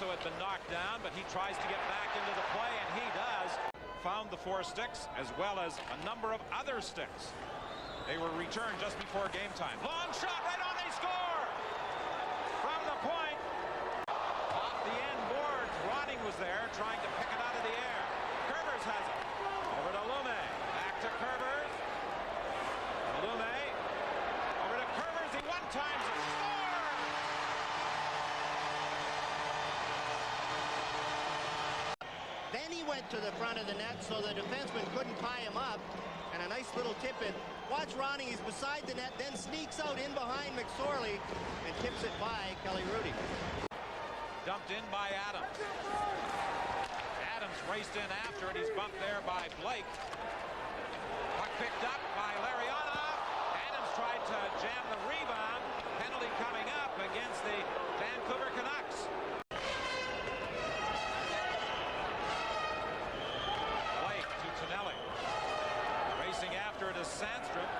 also had been knocked down, but he tries to get back into the play, and he does. Found the 4 sticks, as well as a number of other sticks. They were returned just before game time. Long shot, right on, they score! From the point, off the end boards, Ronning was there, trying to pick it out of the air. Curvers has it. Over to Lume. Back to Curvers. Lume. Over to Curvers. He one-times it. Score! Then he went to the front of the net so the defenseman couldn't tie him up. And a nice little tip in. Watch Ronning, he's beside the net, then sneaks out in behind McSorley and tips it by Kelly Rudy. Dumped in by Adams. Adams raced in after it. He's bumped there by Blake. Puck picked up by Larionov. Adams tried to jam the rebound. Penalty coming up against the Vancouver Canucks. Blake to Tonelli. Racing after it is Sandstrom.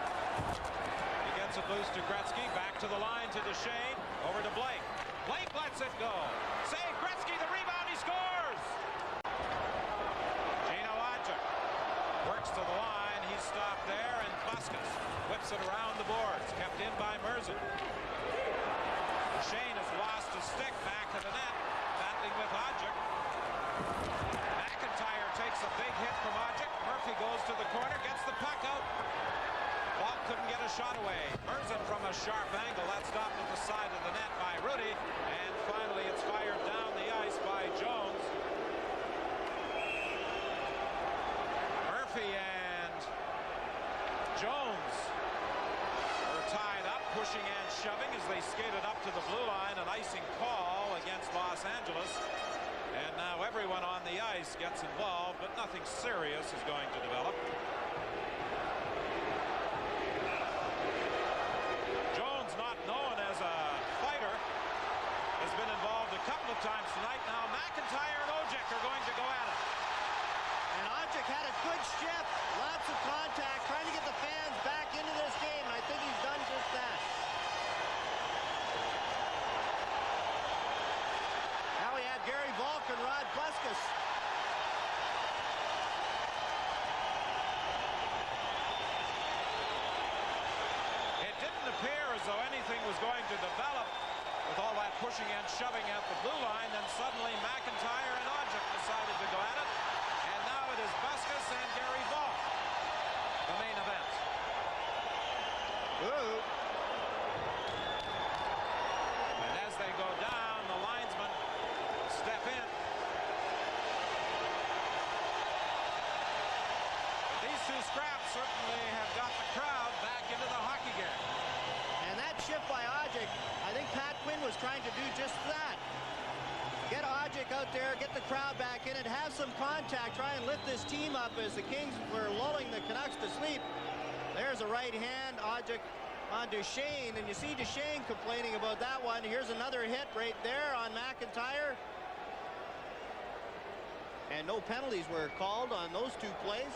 He gets it loose to Gretzky. Back to the line to Duchesne. Over to Blake. Blake lets it go. Save Gretzky, the rebound, he scores! Gino Odjick works to the line. He's stopped there, and Buskus whips it around the boards. Kept in by Merzen. Shane has lost his stick back to the net, battling with Odjick. McIntyre takes a big hit from Odjick. Murphy goes to the corner, gets the puck out. Ball couldn't get a shot away. Merzen from a sharp angle. That's stopped at the side of the net by Rudy. And finally, it's fired down the ice by Jones. Murphy and Jones were tied up, pushing and shoving as they skated up to the blue line. An icing call against Los Angeles. And now everyone on the ice gets involved, but nothing serious is going to develop. Known as a fighter, has been involved a couple of times tonight. Now McIntyre and Odjick are going to go at it. And Odjick had a good shift, lots of contact, trying to get the fans back into this game, and I think he's done just that. Now we have Gary Volk and Rod Buskus. Appear as though anything was going to develop with all that pushing and shoving at the blue line. Then suddenly McIntyre and Odjick decided to go at it. And now it is Buskus and Gary Volk, the main event. Ooh. And as they go down, the linesmen step in. These two scraps certainly have got the crowd back into the hockey game. And that shift by Odjick, I think Pat Quinn was trying to do just that. Get Odjick out there, get the crowd back in it, have some contact, try and lift this team up as the Kings were lulling the Canucks to sleep. There's a right hand, Odjick on Duchesne, and you see Duchesne complaining about that one. Here's another hit right there on McIntyre. And no penalties were called on those two plays.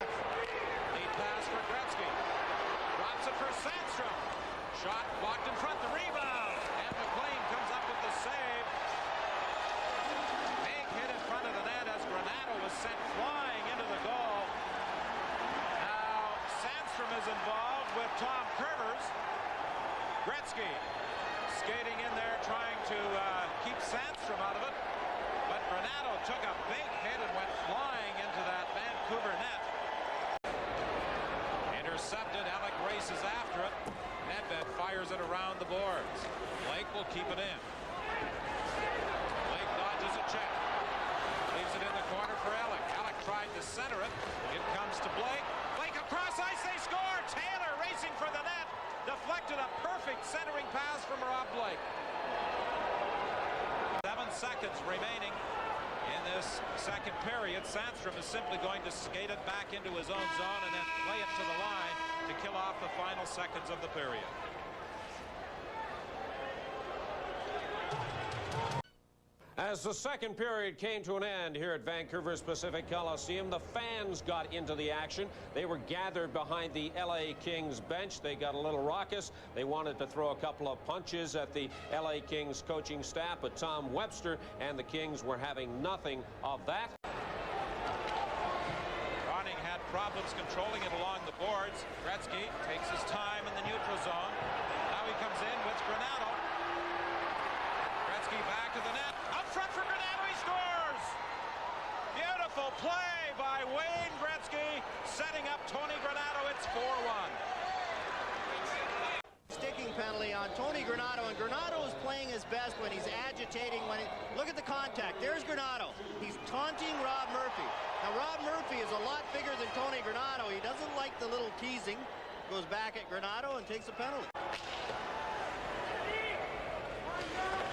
Lead pass for Gretzky. Drops it for Sandstrom. Shot blocked in front, the rebound. And McLean comes up with the save. Big hit in front of the net as Granato was sent flying into the goal. Now Sandstrom is involved with Tom Curvers. Gretzky skating in there trying to keep Sandstrom out of it. But Granato took a big hit and went flying into that Vancouver net. Intercepted, Alec races after it. Nedved fires it around the boards. Blake will keep it in. Blake dodges a check. Leaves it in the corner for Alec. Alec tried to center it. It comes to Blake. Blake across ice, they score! Taylor racing for the net. Deflected a perfect centering pass from Rob Blake. 7 seconds remaining in this second period. Sandstrom is simply going to skate it back into his own zone and then play it to the line to kill off the final seconds of the period. As the second period came to an end here at Vancouver's Pacific Coliseum, the fans got into the action. They were gathered behind the LA Kings bench. They got a little raucous. They wanted to throw a couple of punches at the LA Kings coaching staff, but Tom Webster and the Kings were having nothing of that. Ronning had problems controlling it along the boards. Gretzky takes his time in the neutral zone. Now he comes in with Granato. Gretzky back to the net. Up front for Granato, he scores! Beautiful play by Wayne Gretzky, setting up Tony Granato. It's 4-1. Sticking penalty on Tony Granato, and Granato is playing his best when he's agitating. Look at the contact. There's Granato. He's taunting Rob Murphy. Now, Rob Murphy is a lot bigger than Tony Granato. He doesn't like the little teasing. Goes back at Granato and takes a penalty.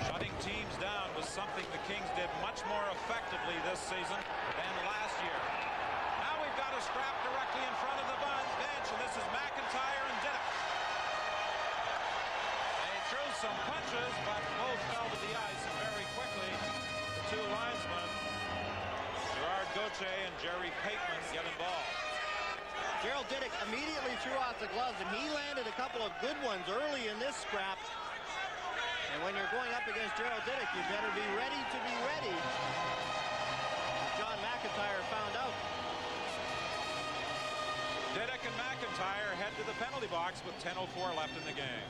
Shutting teams down was something the Kings did much more effectively this season than last year. Now we've got a scrap directly in front of the bench, and this is McIntyre and Diduck. They threw some punches, but both fell to the ice, and very quickly the two linesmen, Gerard Gauthier and Jerry Pateman, get involved. Gerald Diduck immediately threw off the gloves, and he landed a couple of good ones early in this scrap. And when you're going up against Gerald Diduck, you better be ready to be ready. John McIntyre found out. Diduck and McIntyre head to the penalty box with 10:04 left in the game.